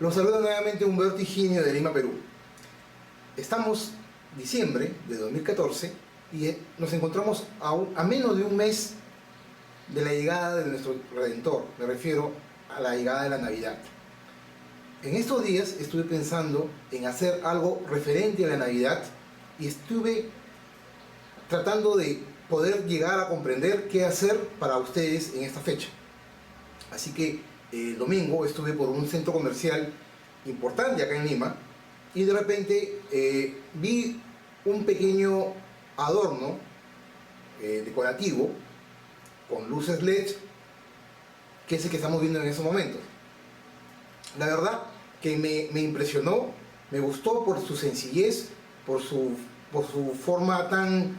Los saluda nuevamente Humberto Higinio de Lima, Perú. Estamos en diciembre de 2014 y nos encontramos a menos de un mes de la llegada de nuestro Redentor. Me refiero a la llegada de la Navidad. En estos días estuve pensando en hacer algo referente a la Navidad y estuve tratando de poder llegar a comprender qué hacer para ustedes en esta fecha. Así que el domingo estuve por un centro comercial importante acá en Lima y de repente vi un pequeño adorno decorativo con luces LED, que es el que estamos viendo en estos momentos. La verdad que me impresionó, me gustó por su sencillez, por su forma tan,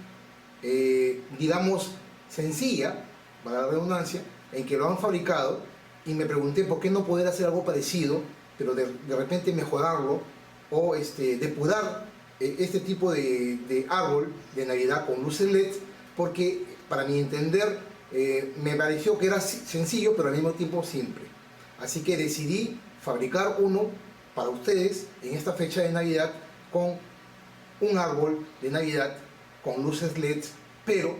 digamos, sencilla, para la redundancia, en que lo han fabricado, y me pregunté por qué no poder hacer algo parecido, pero de repente mejorarlo o depurar este tipo de árbol de Navidad con luces LED, porque para mi entender me pareció que era sencillo pero al mismo tiempo simple. Así que decidí fabricar uno para ustedes en esta fecha de Navidad con un árbol de Navidad con luces LED, pero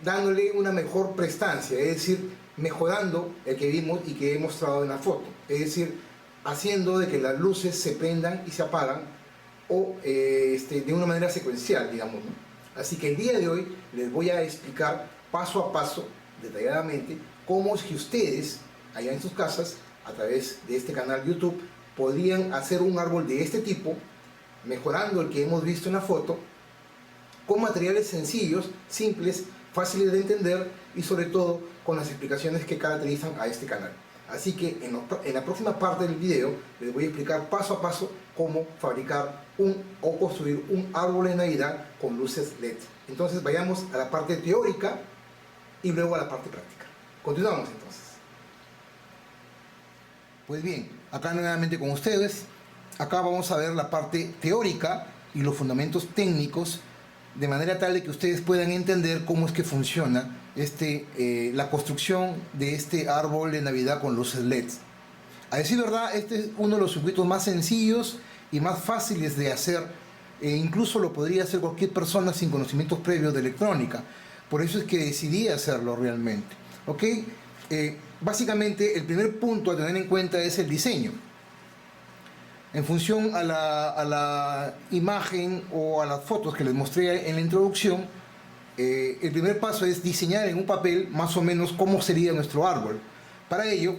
dándole una mejor prestancia, es decir, mejorando el que vimos y que he mostrado en la foto, es decir, haciendo de que las luces se prendan y se apagan o de una manera secuencial, digamos, ¿no? Así que el día de hoy les voy a explicar paso a paso, detalladamente, cómo es que ustedes, allá en sus casas, a través de este canal YouTube, podrían hacer un árbol de este tipo, mejorando el que hemos visto en la foto, con materiales sencillos, simples, fáciles de entender y sobre todo con las explicaciones que caracterizan a este canal. Así que en la próxima parte del video les voy a explicar paso a paso cómo fabricar o construir un árbol de Navidad con luces LED. Entonces vayamos a la parte teórica y luego a la parte práctica. Continuamos entonces. Pues bien, acá nuevamente con ustedes. Acá vamos a ver la parte teórica y los fundamentos técnicos, de manera tal de que ustedes puedan entender cómo es que funciona la construcción de este árbol de Navidad con luces LED. A decir verdad, este es uno de los circuitos más sencillos y más fáciles de hacer, incluso lo podría hacer cualquier persona sin conocimientos previos de electrónica. Por eso es que decidí hacerlo realmente. ¿Ok? Básicamente el primer punto a tener en cuenta es el diseño. En función a la imagen o a las fotos que les mostré en la introducción, el primer paso es diseñar en un papel más o menos cómo sería nuestro árbol. Para ello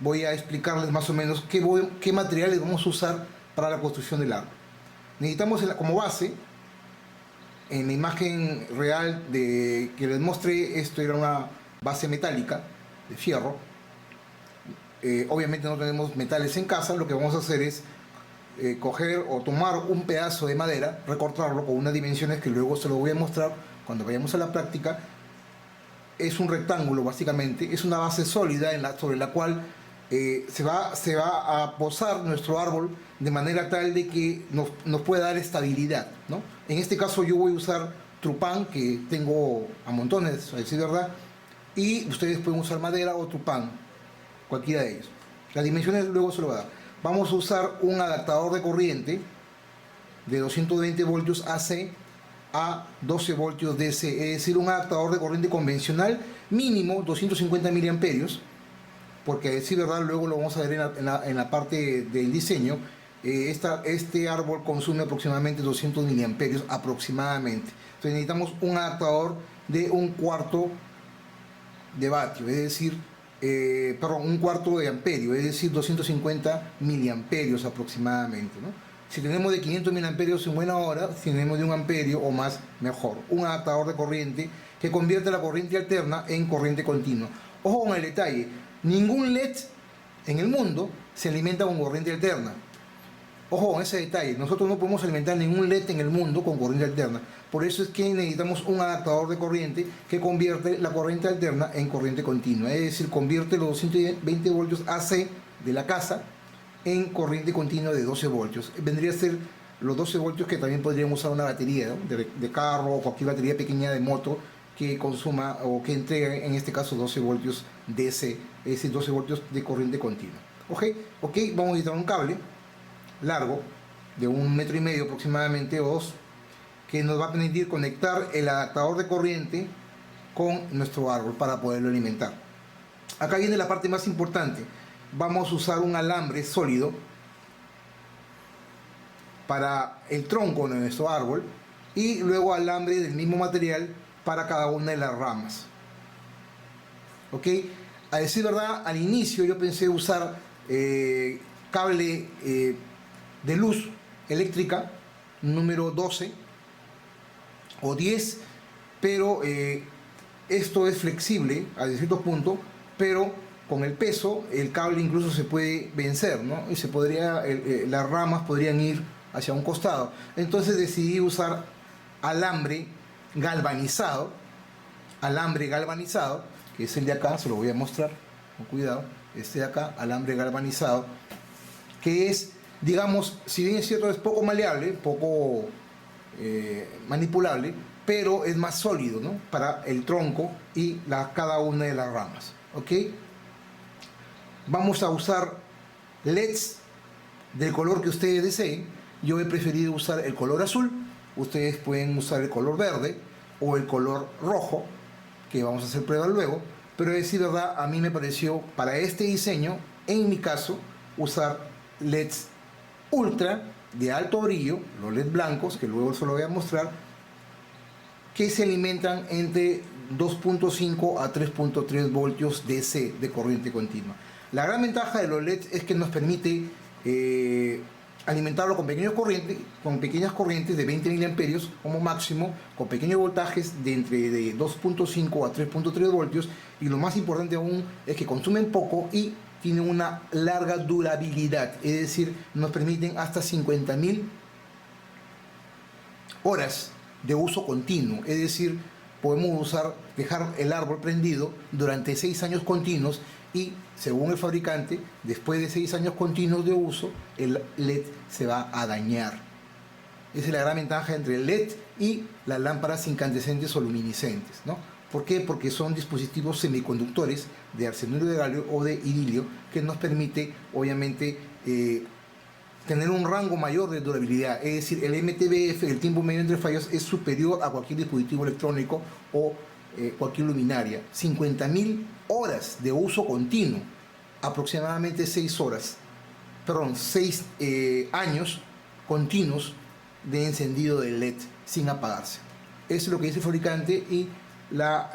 voy a explicarles más o menos qué materiales vamos a usar para la construcción del árbol. Necesitamos como base, en la imagen real que les mostré, esto era una base metálica de fierro. Obviamente no tenemos metales en casa, lo que vamos a hacer es coger o tomar un pedazo de madera, recortarlo con unas dimensiones que luego se lo voy a mostrar cuando vayamos a la práctica. Es un rectángulo básicamente, es una base sólida sobre la cual se va a posar nuestro árbol de manera tal de que nos pueda dar estabilidad, ¿no? En este caso yo voy a usar trupán, que tengo a montones, a decir verdad, y ustedes pueden usar madera o trupán, cualquiera de ellos. Las dimensiones luego se lo va a dar. Vamos a usar un adaptador de corriente de 220 voltios AC a 12 voltios DC, es decir, un adaptador de corriente convencional mínimo 250 miliamperios, porque a decir verdad luego lo vamos a ver en la parte del diseño. Este árbol consume aproximadamente 200 miliamperios aproximadamente. Entonces necesitamos un adaptador de un cuarto de vatio, es decir, un cuarto de amperio, es decir, 250 miliamperios aproximadamente, ¿no? Si tenemos de 500 miliamperios en buena hora, si tenemos de 1 amperio o más, mejor. Un adaptador de corriente que convierte la corriente alterna en corriente continua. Ojo con el detalle, ningún LED en el mundo se alimenta con corriente alterna. Ojo con ese detalle, nosotros no podemos alimentar ningún LED en el mundo con corriente alterna. Por eso es que necesitamos un adaptador de corriente que convierte la corriente alterna en corriente continua. Es decir, convierte los 220 voltios AC de la casa en corriente continua de 12 voltios. Vendría a ser los 12 voltios que también podríamos usar una batería, ¿no? de carro o cualquier batería pequeña de moto que consuma o que entregue en este caso 12 voltios DC, es decir, 12 voltios de corriente continua. Ok, vamos a necesitar un cable largo de 1,5 metros aproximadamente o 2, que nos va a permitir conectar el adaptador de corriente con nuestro árbol para poderlo alimentar. Acá viene la parte más importante. Vamos a usar un alambre sólido para el tronco de nuestro árbol y luego alambre del mismo material para cada una de las ramas. Ok, a decir verdad, al inicio yo pensé usar cable de luz eléctrica número 12 o 10, pero esto es flexible a cierto punto, pero con el peso el cable incluso se puede vencer, ¿no? Y se podría, las ramas podrían ir hacia un costado. Entonces decidí usar alambre galvanizado, que es el de acá, se lo voy a mostrar con cuidado, este de acá, alambre galvanizado, que es, digamos, si bien es cierto, es poco maleable, poco manipulable, pero es más sólido, ¿no? Para el tronco y cada una de las ramas. ¿Ok? Vamos a usar LEDs del color que ustedes deseen. Yo he preferido usar el color azul. Ustedes pueden usar el color verde o el color rojo, que vamos a hacer prueba luego. Pero es decir verdad, a mí me pareció para este diseño, en mi caso, usar LEDs ultra de alto brillo, los LED blancos, que luego se lo voy a mostrar, que se alimentan entre 2.5 a 3.3 voltios DC de corriente continua. La gran ventaja de los LEDs es que nos permite alimentarlo con pequeñas corrientes de 20 miliamperios como máximo, con pequeños voltajes de entre 2.5 a 3.3 voltios, y lo más importante aún es que consumen poco y tienen una larga durabilidad, es decir, nos permiten hasta 50.000 horas de uso continuo, es decir, podemos dejar el árbol prendido durante 6 años continuos y, según el fabricante, después de 6 años continuos de uso, el LED se va a dañar. Esa es la gran ventaja entre el LED y las lámparas incandescentes o luminiscentes, ¿no? ¿Por qué? Porque son dispositivos semiconductores de arsenuro de galio o de irilio que nos permite, obviamente, tener un rango mayor de durabilidad. Es decir, el MTBF, el tiempo medio entre fallos, es superior a cualquier dispositivo electrónico o cualquier luminaria. 50.000 horas de uso continuo, aproximadamente 6 años continuos de encendido del LED sin apagarse. Eso es lo que dice el fabricante y la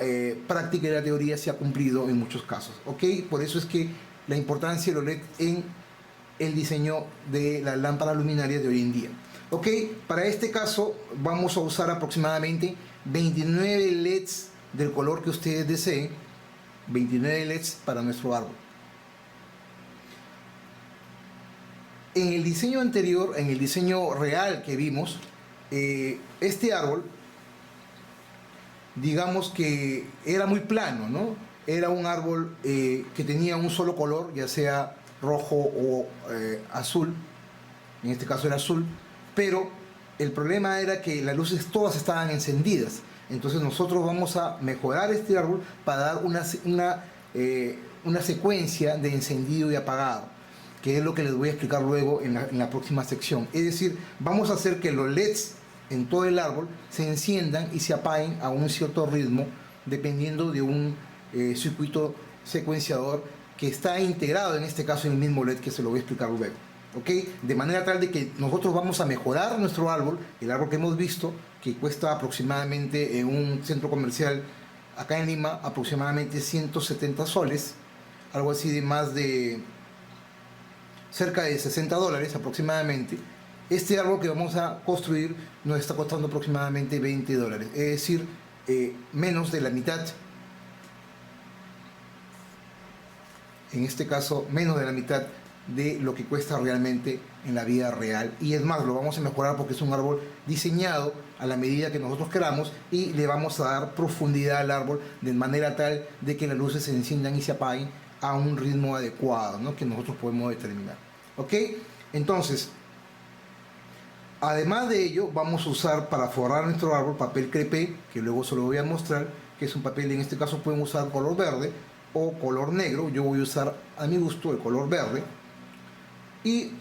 práctica y la teoría se ha cumplido en muchos casos. ¿Ok? Por eso es que la importancia de los LED en el diseño de las lámparas luminarias de hoy en día. ¿Ok? Para este caso vamos a usar aproximadamente 29 LEDs del color que ustedes deseen, 29 LEDs para nuestro árbol. En el diseño anterior, en el diseño real que vimos, este árbol, digamos que era muy plano, ¿no? Era un árbol que tenía un solo color, ya sea rojo o azul, en este caso era azul, pero el problema era que las luces todas estaban encendidas. Entonces nosotros vamos a mejorar este árbol para dar una secuencia de encendido y apagado, que es lo que les voy a explicar luego en la próxima sección. Es decir, vamos a hacer que los LEDs en todo el árbol se enciendan y se apaguen a un cierto ritmo, dependiendo de un circuito secuenciador que está integrado en este caso en el mismo LED, que se lo voy a explicar luego. ¿Ok? De manera tal de que nosotros vamos a mejorar nuestro árbol, el árbol que hemos visto, que cuesta aproximadamente en un centro comercial acá en Lima, aproximadamente 170 soles, algo así de más de cerca de $60 aproximadamente. Este árbol que vamos a construir nos está costando aproximadamente $20, es decir, menos de la mitad. En este caso, menos de la mitad de lo que cuesta realmente en la vida real. Y es más, lo vamos a mejorar porque es un árbol diseñado a la medida que nosotros queramos y le vamos a dar profundidad al árbol de manera tal de que las luces se enciendan y se apaguen a un ritmo adecuado, ¿no? Que nosotros podemos determinar. ¿Ok? Entonces, además de ello, vamos a usar para forrar nuestro árbol papel crepé, que luego se lo voy a mostrar, que es un papel, en este caso pueden usar color verde o color negro. Yo voy a usar a mi gusto el color verde, y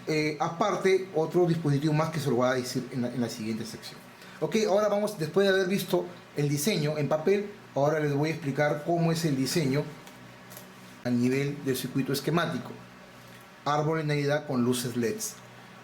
aparte otro dispositivo más que se lo voy a decir en la siguiente sección. Ok, ahora vamos, después de haber visto el diseño en papel, ahora les voy a explicar cómo es el diseño a nivel del circuito esquemático. Árbol de Navidad con luces LEDs.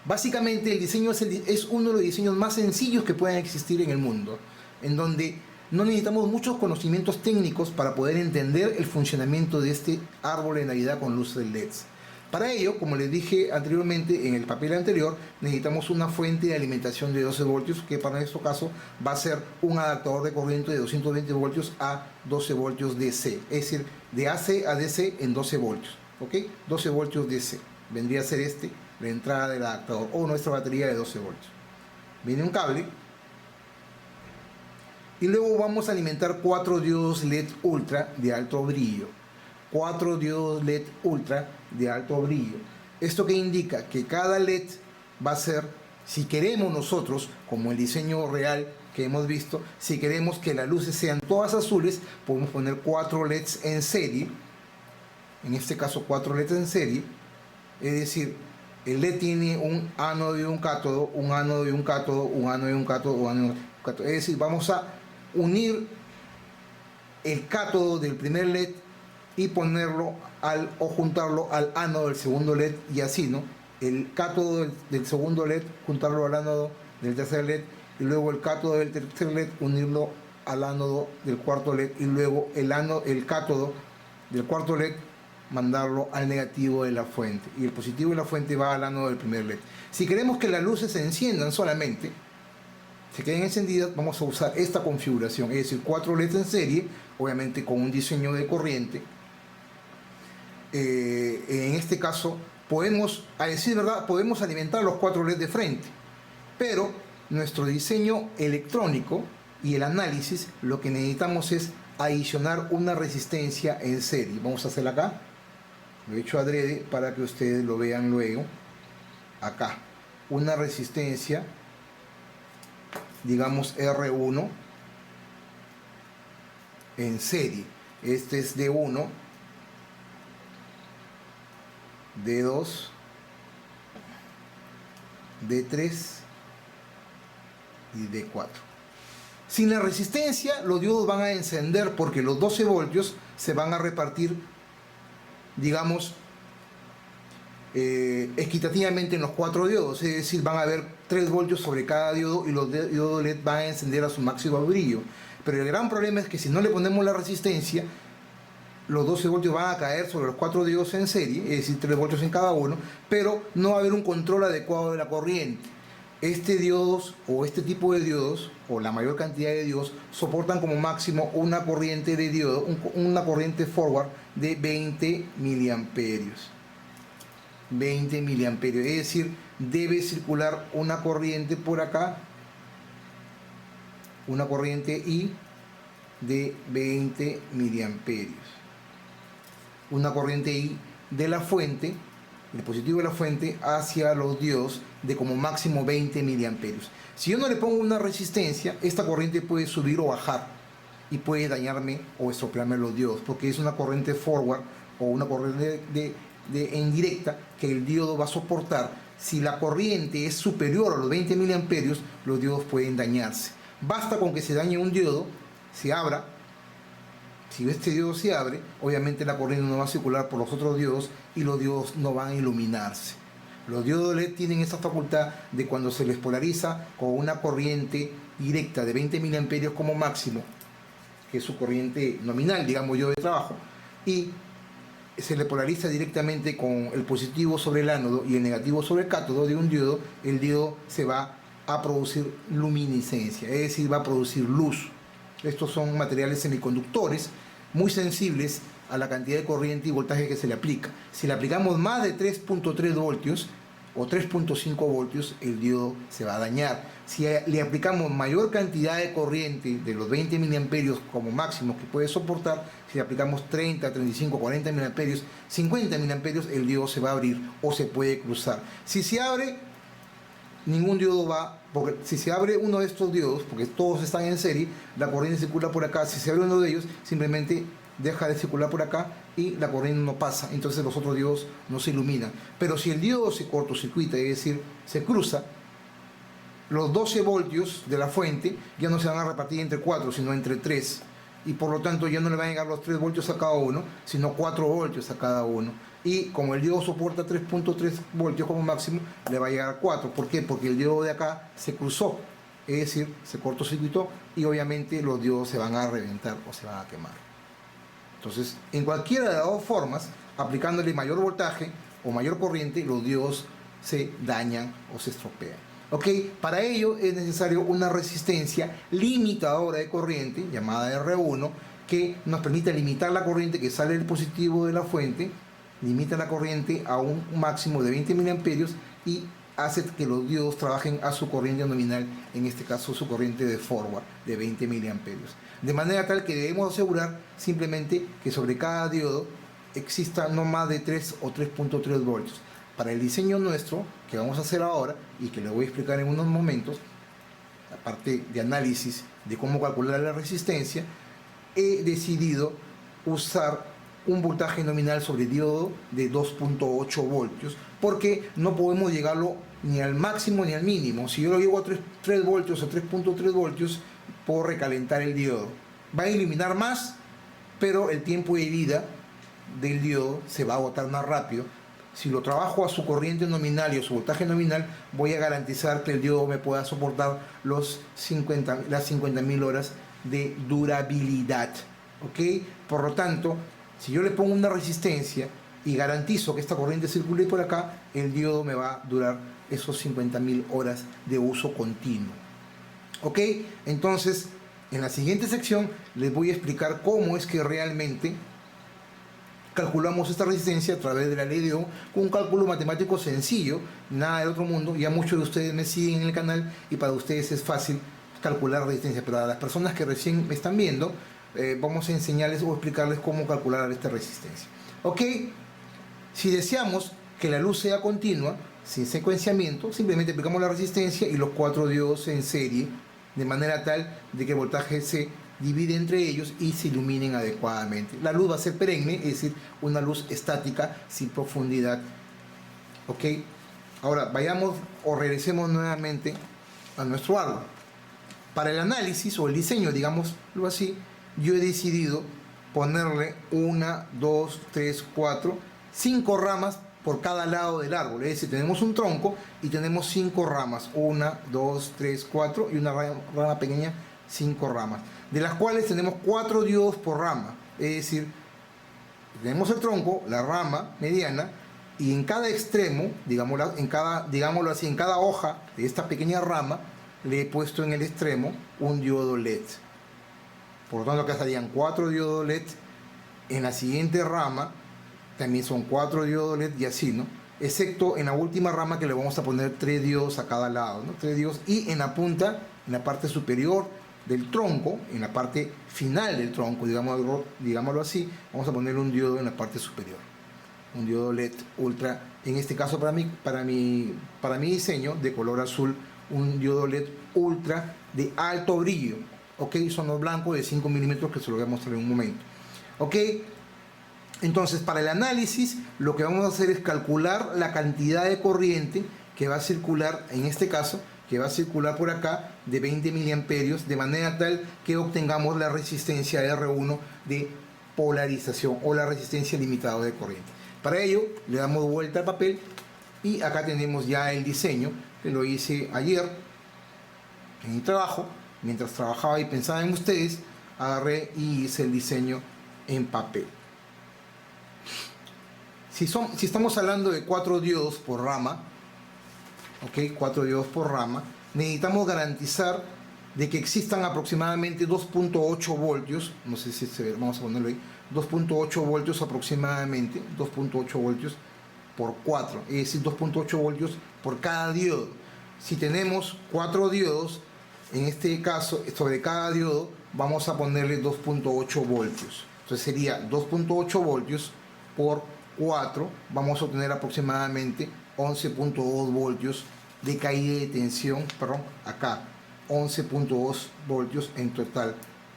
Básicamente el diseño es uno de los diseños más sencillos que pueden existir en el mundo, en donde no necesitamos muchos conocimientos técnicos para poder entender el funcionamiento de este árbol de Navidad con luces LEDs. Para ello, como les dije anteriormente en el papel anterior, necesitamos una fuente de alimentación de 12 voltios, que para nuestro caso va a ser un adaptador de corriente de 220 voltios a 12 voltios DC, es decir, de AC a DC en 12 voltios, ¿ok? 12 voltios DC, vendría a ser la entrada del adaptador o nuestra batería de 12 voltios. Viene un cable y luego vamos a alimentar 4 diodos LED ultra de alto brillo. 4 diodos LED ultra de alto brillo. ¿Esto qué indica? Que cada LED va a ser, si queremos nosotros, como el diseño real que hemos visto, si queremos que las luces sean todas azules, podemos poner 4 LEDs en serie, en este caso 4 LEDs en serie, es decir, el LED tiene un ánodo y un cátodo, un ánodo y un cátodo, un ánodo y un cátodo, un ánodo y un cátodo. Es decir, vamos a unir el cátodo del primer LED y ponerlo o juntarlo al ánodo del segundo LED y así, ¿no? El cátodo del segundo LED, juntarlo al ánodo del tercer LED y luego el cátodo del tercer LED, unirlo al ánodo del cuarto LED y luego el cátodo del cuarto LED, mandarlo al negativo de la fuente y el positivo de la fuente va al ánodo del primer LED. Si queremos que las luces se enciendan solamente, se queden encendidas, vamos a usar esta configuración, es decir, 4 LEDs en serie, obviamente con un diseño de corriente. En este caso podemos, a decir verdad, podemos alimentar los 4 LEDs de frente, pero nuestro diseño electrónico y el análisis, lo que necesitamos es adicionar una resistencia en serie. Vamos a hacerla acá, lo he hecho adrede para que ustedes lo vean luego. Acá una resistencia, digamos R1 en serie. Este es D1, D2, D3 y D4. Sin la resistencia, los diodos van a encender porque los 12 voltios se van a repartir, digamos, equitativamente en los 4 diodos, es decir, van a haber 3 voltios sobre cada diodo y los diodos LED van a encender a su máximo brillo. Pero el gran problema es que si no le ponemos la resistencia, los 12 voltios van a caer sobre los 4 diodos en serie, es decir, 3 voltios en cada uno, pero no va a haber un control adecuado de la corriente. Este tipo de diodos, o la mayor cantidad de diodos, soportan como máximo una corriente de diodo, una corriente forward de 20 miliamperios. 20 miliamperios, es decir, debe circular una corriente por acá, una corriente I de 20 miliamperios. Una corriente I de la fuente, el positivo de la fuente, hacia los diodos de como máximo 20 miliamperios. Si yo no le pongo una resistencia, esta corriente puede subir o bajar y puede dañarme o estropearme los diodos, porque es una corriente forward o una corriente en directa que el diodo va a soportar. Si la corriente es superior a los 20 miliamperios, los diodos pueden dañarse. Basta con que se dañe un diodo, se abra. Si este diodo se abre, obviamente la corriente no va a circular por los otros diodos y los diodos no van a iluminarse. Los diodos LED tienen esa facultad de, cuando se les polariza con una corriente directa de 20 miliamperios como máximo, que es su corriente nominal, digamos yo, de trabajo, y se le polariza directamente con el positivo sobre el ánodo y el negativo sobre el cátodo de un diodo, el diodo se va a producir luminiscencia, es decir, va a producir luz. Estos son materiales semiconductores muy sensibles a la cantidad de corriente y voltaje que se le aplica. Si le aplicamos más de 3.3 voltios o 3.5 voltios, el diodo se va a dañar. Si le aplicamos mayor cantidad de corriente de los 20 miliamperios como máximo que puede soportar, si le aplicamos 30, 35, 40 miliamperios, 50 miliamperios, el diodo se va a abrir o se puede cruzar. Si se abre, ningún diodo va, porque si se abre uno de estos diodos, porque todos están en serie, la corriente circula por acá. Si se abre uno de ellos, simplemente deja de circular por acá y la corriente no pasa, entonces los otros diodos no se iluminan. Pero si el diodo se cortocircuita, es decir, se cruza, los 12 voltios de la fuente ya no se van a repartir entre 4, sino entre 3. Y por lo tanto ya no le van a llegar los 3 voltios a cada uno, sino 4 voltios a cada uno. Y como el diodo soporta 3.3 voltios como máximo, le va a llegar 4. ¿Por qué? Porque el diodo de acá se cruzó, es decir, se cortocircuitó y obviamente los diodos se van a reventar o se van a quemar. Entonces, en cualquiera de las dos formas, aplicándole mayor voltaje o mayor corriente, los diodos se dañan o se estropean. ¿Ok? Para ello es necesario una resistencia limitadora de corriente, llamada R1, que nos permite limitar la corriente que sale del positivo de la fuente, limita la corriente a un máximo de 20 miliamperios y hace que los diodos trabajen a su corriente nominal, en este caso su corriente de forward de 20 miliamperios. De manera tal que debemos asegurar simplemente que sobre cada diodo exista no más de 3 o 3.3 voltios. Para el diseño nuestro, que vamos a hacer ahora y que le voy a explicar en unos momentos, aparte de análisis de cómo calcular la resistencia, he decidido usar un voltaje nominal sobre diodo de 2.8 voltios, porque no podemos llegarlo ni al máximo ni al mínimo. Si yo lo llevo a 3 voltios o 3.3 voltios, puedo recalentar el diodo. Va a iluminar más, pero el tiempo de vida del diodo se va a agotar más rápido. Si lo trabajo a su corriente nominal y a su voltaje nominal, voy a garantizar que el diodo me pueda soportar las 50.000 horas de durabilidad. ¿Ok? Por lo tanto, si yo le pongo una resistencia y garantizo que esta corriente circule por acá, el diodo me va a durar esos 50.000 horas de uso continuo. ¿Ok? Entonces, en la siguiente sección les voy a explicar cómo es que realmente calculamos esta resistencia a través de la ley de Ohm, con un cálculo matemático sencillo, nada del otro mundo. Ya muchos de ustedes me siguen en el canal y para ustedes es fácil calcular la resistencia, pero a las personas que recién me están viendo, vamos a enseñarles o explicarles cómo calcular esta resistencia. ¿Ok? Si deseamos que la luz sea continua, sin secuenciamiento, simplemente aplicamos la resistencia y los 4 diodos en serie, de manera tal de que el voltaje se divide entre ellos y se iluminen adecuadamente. La luz va a ser perenne, es decir, una luz estática sin profundidad. ¿Ok? Ahora vayamos o regresemos nuevamente a nuestro árbol. Para el análisis o el diseño, digámoslo así, yo he decidido ponerle 1, 2, 3, 4, 5 ramas por cada lado del árbol. Es decir, tenemos un tronco y tenemos 5 ramas. 1, 2, 3, 4 y una rama pequeña, 5 ramas. De las cuales tenemos 4 diodos por rama. Es decir, tenemos el tronco, la rama mediana, y en cada extremo, digámoslo así, en cada hoja de esta pequeña rama, le he puesto en el extremo un diodo LED. Por lo tanto, acá estarían 4 diodos LED. En la siguiente rama también son 4 diodos LED y así, ¿no? Excepto en la última rama que le vamos a poner 3 diodos a cada lado, ¿no? 3 diodos, y en la punta, en la parte superior del tronco, en la parte final del tronco, digámoslo así, vamos a poner un diodo en la parte superior. Un diodo LED ultra, en este caso para mi diseño de color azul, un diodo LED ultra de alto brillo. ¿Ok? Son los blancos de 5 milímetros que se lo voy a mostrar en un momento. ¿Ok? Entonces, para el análisis, lo que vamos a hacer es calcular la cantidad de corriente que va a circular, en este caso, que va a circular por acá de 20 miliamperios, de manera tal que obtengamos la resistencia R1 de polarización o la resistencia limitada de corriente. Para ello, le damos vuelta al papel y acá tenemos ya el diseño, que lo hice ayer en mi trabajo. Mientras trabajaba y pensaba en ustedes, agarré y hice el diseño en papel. Si estamos hablando de 4 diodos por rama, ¿ok? 4 diodos por rama, necesitamos garantizar de que existan aproximadamente 2.8 voltios, no sé si se ve, vamos a ponerlo ahí, 2.8 voltios aproximadamente, 2.8 voltios por 4, es decir, 2.8 voltios por cada diodo. Si tenemos 4 diodos, en este caso, sobre cada diodo vamos a ponerle 2.8 voltios. Entonces sería 2.8 voltios por 4, vamos a obtener aproximadamente 11.2 voltios de caída de tensión, perdón, acá 11.2 voltios en total.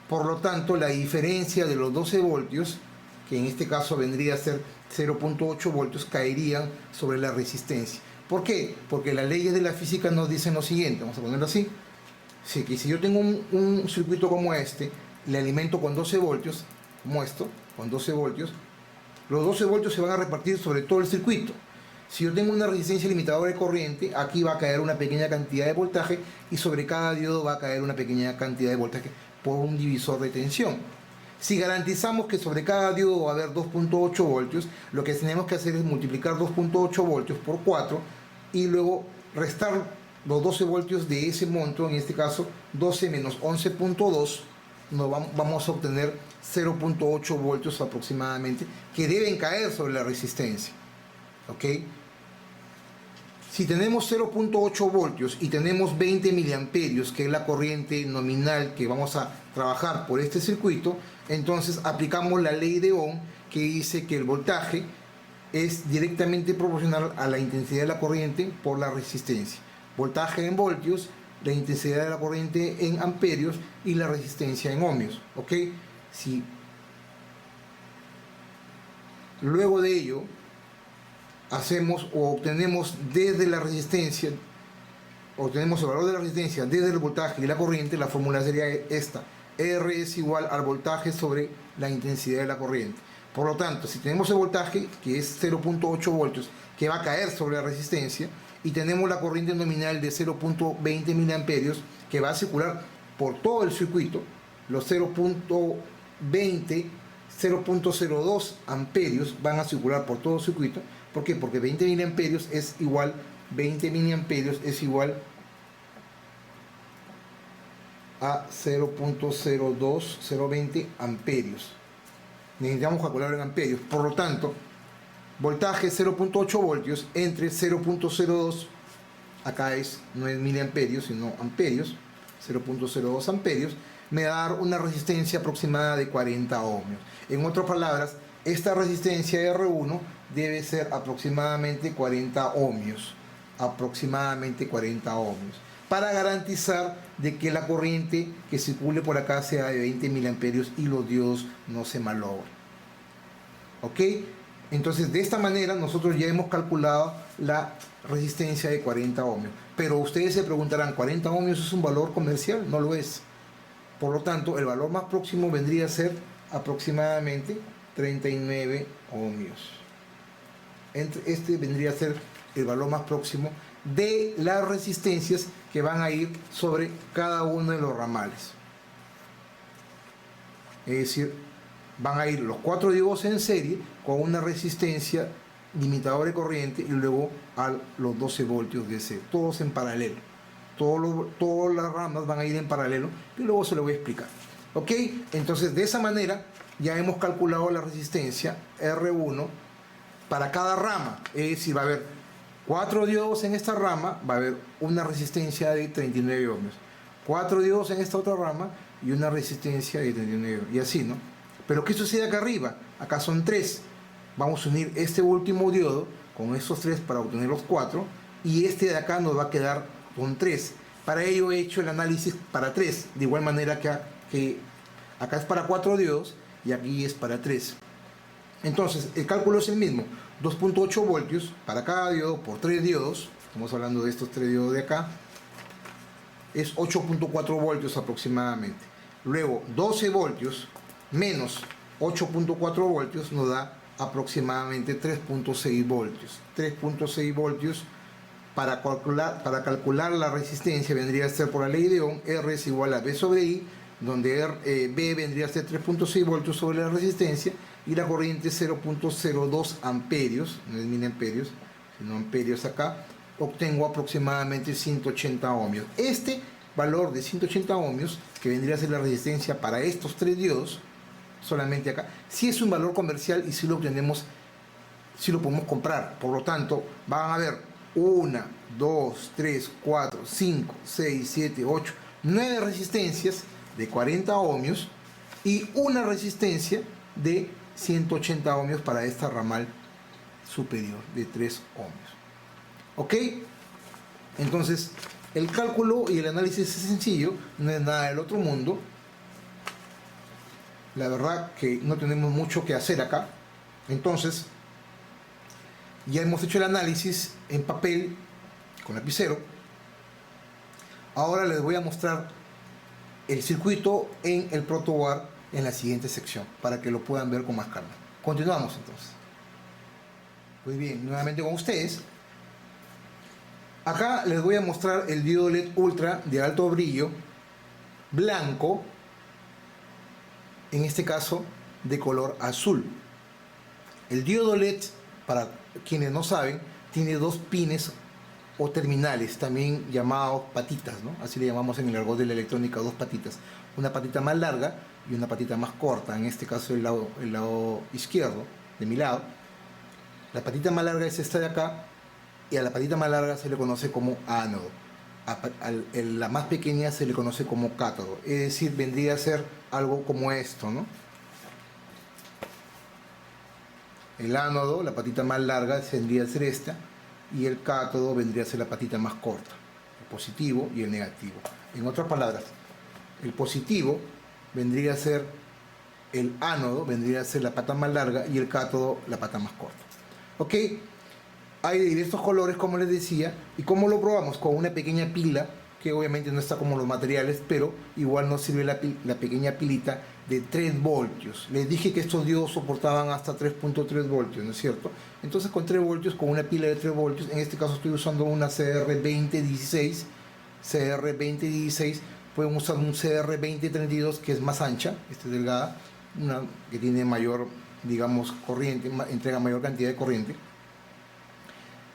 Por lo tanto, la diferencia de los 12 voltios que en este caso vendría a ser 0.8 voltios, caerían sobre la resistencia. ¿Por qué? Porque las leyes de la física nos dicen lo siguiente, vamos a ponerlo así. Sí, que si yo tengo un circuito como este, le alimento con 12 voltios, como esto, con 12 voltios, los 12 voltios se van a repartir sobre todo el circuito. Si yo tengo una resistencia limitadora de corriente, aquí va a caer una pequeña cantidad de voltaje y sobre cada diodo va a caer una pequeña cantidad de voltaje por un divisor de tensión. Si garantizamos que sobre cada diodo va a haber 2.8 voltios, lo que tenemos que hacer es multiplicar 2.8 voltios por 4 y luego restar los 12 voltios de ese monto, en este caso 12 menos 11.2, vamos a obtener 0.8 voltios aproximadamente, que deben caer sobre la resistencia. ¿Ok? Si tenemos 0.8 voltios y tenemos 20 miliamperios, que es la corriente nominal que vamos a trabajar por este circuito, entonces aplicamos la ley de Ohm, que dice que el voltaje es directamente proporcional a la intensidad de la corriente por la resistencia. Voltaje en voltios, la intensidad de la corriente en amperios y la resistencia en ohmios. ¿Ok? Si luego de ello hacemos o obtenemos desde la resistencia, obtenemos el valor de la resistencia desde el voltaje y la corriente, la fórmula sería esta: R es igual al voltaje sobre la intensidad de la corriente. Por lo tanto, si tenemos el voltaje, que es 0.8 voltios, que va a caer sobre la resistencia, y tenemos la corriente nominal de 0.20 miliamperios, que va a circular por todo el circuito, los 0.20, 0.02 amperios van a circular por todo el circuito. ¿Por qué? Porque 20 miliamperios es igual, 20 miliamperios es igual a 0.020 amperios. Necesitamos calcular en amperios. Por lo tanto, voltaje 0.8 voltios entre 0.02, acá no es miliamperios, sino amperios, 0.02 amperios, me va a dar una resistencia aproximada de 40 ohmios. En otras palabras, esta resistencia R1 debe ser aproximadamente 40 ohmios, para garantizar de que la corriente que circule por acá sea de 20 miliamperios y los diodos no se malogren. ¿Ok? Entonces, de esta manera nosotros ya hemos calculado la resistencia de 40 ohmios. Pero ustedes se preguntarán, ¿40 ohmios es un valor comercial? No lo es. Por lo tanto, el valor más próximo vendría a ser aproximadamente 39 ohmios. Este vendría a ser el valor más próximo de las resistencias que van a ir sobre cada uno de los ramales. Es decir, van a ir los 4 diodos en serie con una resistencia limitadora de corriente y luego a los 12 voltios DC, todos en paralelo. Todas las ramas van a ir en paralelo y luego se lo voy a explicar. ¿Ok? Entonces, de esa manera ya hemos calculado la resistencia R1 para cada rama. Es decir, va a haber 4 diodos en esta rama, va a haber una resistencia de 39 ohmios. 4 diodos en esta otra rama y una resistencia de 39 ohmios. Y así, ¿no? Pero ¿qué sucede acá arriba? Acá son 3. Vamos a unir este último diodo con estos 3 para obtener los 4. Y este de acá nos va a quedar con 3. Para ello he hecho el análisis para 3. De igual manera que acá es para 4 diodos y aquí es para 3. Entonces, el cálculo es el mismo. 2.8 voltios para cada diodo por 3 diodos. Estamos hablando de estos 3 diodos de acá. Es 8.4 voltios aproximadamente. Luego, 12 voltios menos 8.4 voltios nos da aproximadamente 3.6 voltios. 3.6 voltios para calcular la resistencia vendría a ser por la ley de Ohm. R es igual a B sobre I, donde B vendría a ser 3.6 voltios sobre la resistencia y la corriente 0.02 amperios, no es miliamperios, sino amperios acá. Obtengo aproximadamente 180 ohmios. Este valor de 180 ohmios, que vendría a ser la resistencia para estos 3 diodos, solamente acá, sí es un valor comercial y sí lo obtenemos, sí lo podemos comprar. Por lo tanto, van a haber 1, 2, 3, 4, 5, 6, 7, 8, 9 resistencias de 40 ohmios y una resistencia de 180 ohmios para esta ramal superior de 3 ohmios. ¿Ok? Entonces, el cálculo y el análisis es sencillo, no es nada del otro mundo. la verdad que no tenemos mucho que hacer acá. Entonces, ya hemos hecho el análisis en papel con lapicero. Ahora les voy a mostrar el circuito en el protoboard en la siguiente sección para que lo puedan ver con más calma. Continuamos entonces. Muy bien, nuevamente con ustedes. Acá les voy a mostrar el diodo LED ultra de alto brillo blanco, en este caso de color azul. El diodo LED, para quienes no saben, tiene dos pines o terminales, también llamados patitas, ¿no? Así le llamamos en el argot de la electrónica, dos patitas. Una patita más larga y una patita más corta, en este caso el lado izquierdo, de mi lado. La patita más larga es esta de acá, y a la patita más larga se le conoce como ánodo. La más pequeña se le conoce como cátodo, es decir, vendría a ser algo como esto, ¿no? El ánodo, la patita más larga, vendría a ser esta, y el cátodo vendría a ser la patita más corta, el positivo y el negativo. En otras palabras, el positivo vendría a ser el ánodo, vendría a ser la pata más larga, y el cátodo la pata más corta. ¿Ok? Hay de diversos colores, como les decía. ¿Y cómo lo probamos? Con una pequeña pila, que obviamente no está como los materiales, pero igual nos sirve la pequeña pilita de 3 voltios. Les dije que estos diodos soportaban hasta 3.3 voltios, ¿no es cierto? Entonces con 3 voltios, con una pila de 3 voltios, en este caso estoy usando una CR2016. CR2016, pueden usar un CR2032 que es más ancha, esta es delgada, una que tiene mayor, digamos, corriente, entrega mayor cantidad de corriente.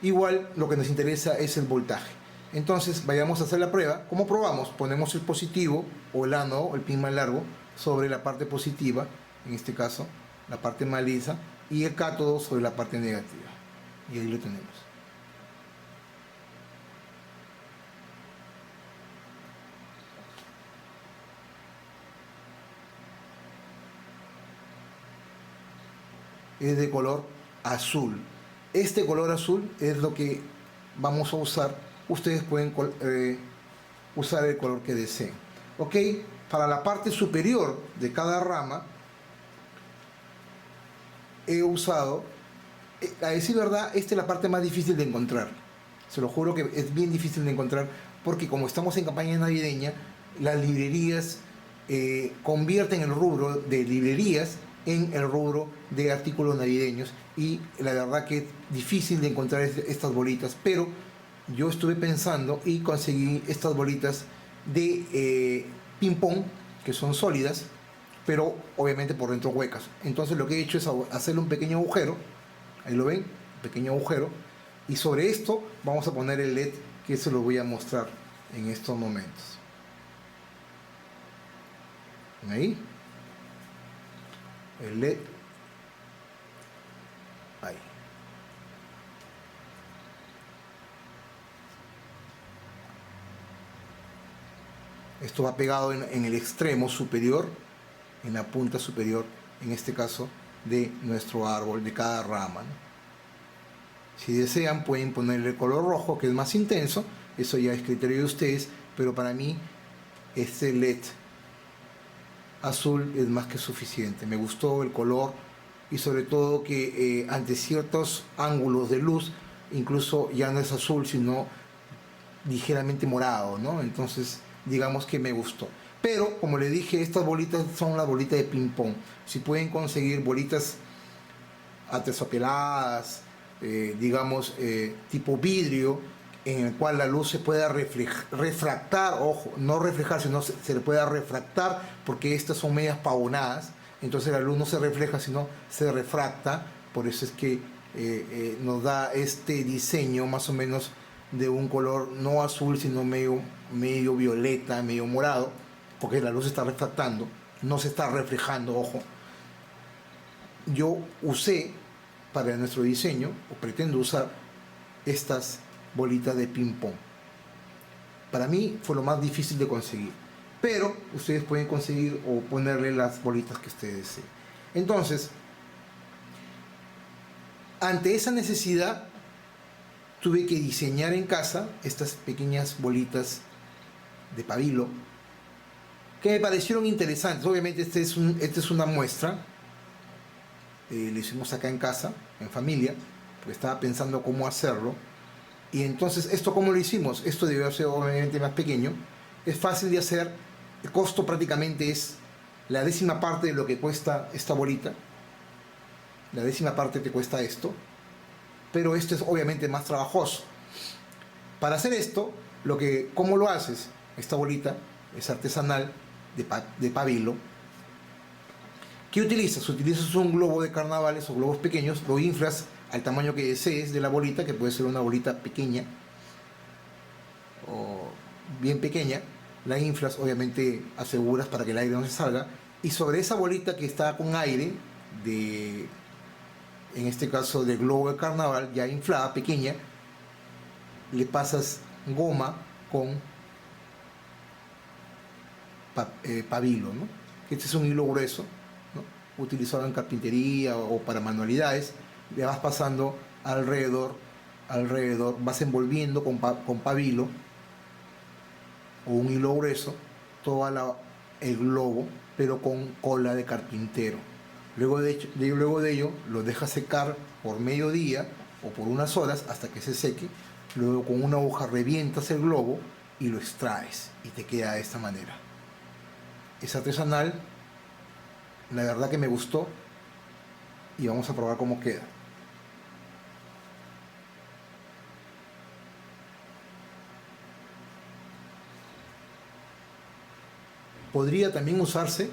Igual lo que nos interesa es el voltaje. Entonces vayamos a hacer la prueba. ¿Cómo probamos? Ponemos el positivo o el ánodo, el pin más largo, sobre la parte positiva, en este caso la parte más lisa, y el cátodo sobre la parte negativa. Y ahí lo tenemos. Es de color azul. Este color azul es lo que vamos a usar. Ustedes pueden usar el color que deseen. Ok, para la parte superior de cada rama he usado, a decir verdad, esta es la parte más difícil de encontrar. Se lo juro que es bien difícil de encontrar, porque como estamos en campaña navideña, las librerías convierten el rubro de librerías en el rubro de artículos navideños, y la verdad que es difícil de encontrar estas bolitas, pero yo estuve pensando y conseguí estas bolitas de ping pong, que son sólidas, pero obviamente por dentro huecas. Entonces lo que he hecho es hacerle un pequeño agujero, ahí lo ven, un pequeño agujero, y sobre esto vamos a poner el LED, que se lo voy a mostrar en estos momentos. Ahí el LED, ahí. Esto va pegado en el extremo superior, en la punta superior, en este caso, de nuestro árbol, de cada rama, ¿no? Si desean pueden ponerle el color rojo, que es más intenso, eso ya es criterio de ustedes, pero para mí este LED azul es más que suficiente. Me gustó el color, y sobre todo que ante ciertos ángulos de luz, incluso ya no es azul, sino ligeramente morado, ¿no? Entonces digamos que me gustó. Pero como les dije, estas bolitas son las bolitas de ping pong. Si pueden conseguir bolitas aterciopeladas, digamos tipo vidrio, en el cual la luz se pueda refractar, ojo, no reflejar, sino se le pueda refractar, porque estas son medias pavonadas, entonces la luz no se refleja, sino se refracta. Por eso es que nos da este diseño más o menos de un color no azul, sino medio violeta, medio morado, porque la luz se está refractando, no se está reflejando, ojo. Yo usé para nuestro diseño, o pretendo usar, estas bolitas de ping pong. Para mí fue lo más difícil de conseguir, pero ustedes pueden conseguir o ponerle las bolitas que ustedes deseen. Entonces, ante esa necesidad, tuve que diseñar en casa estas pequeñas bolitas de pabilo, que me parecieron interesantes. Obviamente esta es una muestra, lo hicimos acá en casa, en familia, porque estaba pensando cómo hacerlo. Y entonces, ¿esto cómo lo hicimos? Esto debió ser obviamente más pequeño. Es fácil de hacer, el costo prácticamente es la 10ª parte de lo que cuesta esta bolita. La 10ª parte te cuesta esto, pero esto es obviamente más trabajoso. Para hacer esto, ¿cómo lo haces? Esta bolita es artesanal de pabilo. ¿Qué utilizas? Utilizas un globo de carnavales o globos pequeños, lo inflas al tamaño que desees de la bolita, que puede ser una bolita pequeña o bien pequeña. La inflas, obviamente aseguras para que el aire no se salga, y sobre esa bolita que está con aire, en este caso de globo de carnaval ya inflada, pequeña, le pasas goma con pabilo, ¿no? Este es un hilo grueso, ¿no?, utilizado en carpintería o para manualidades. Le vas pasando alrededor, vas envolviendo con pabilo o un hilo grueso todo el globo, pero con cola de carpintero. Luego de ello lo dejas secar por mediodía o por unas horas hasta que se seque. Luego con una aguja revientas el globo y lo extraes y te queda de esta manera. Es artesanal, la verdad que me gustó, y vamos a probar cómo queda. Podría también usarse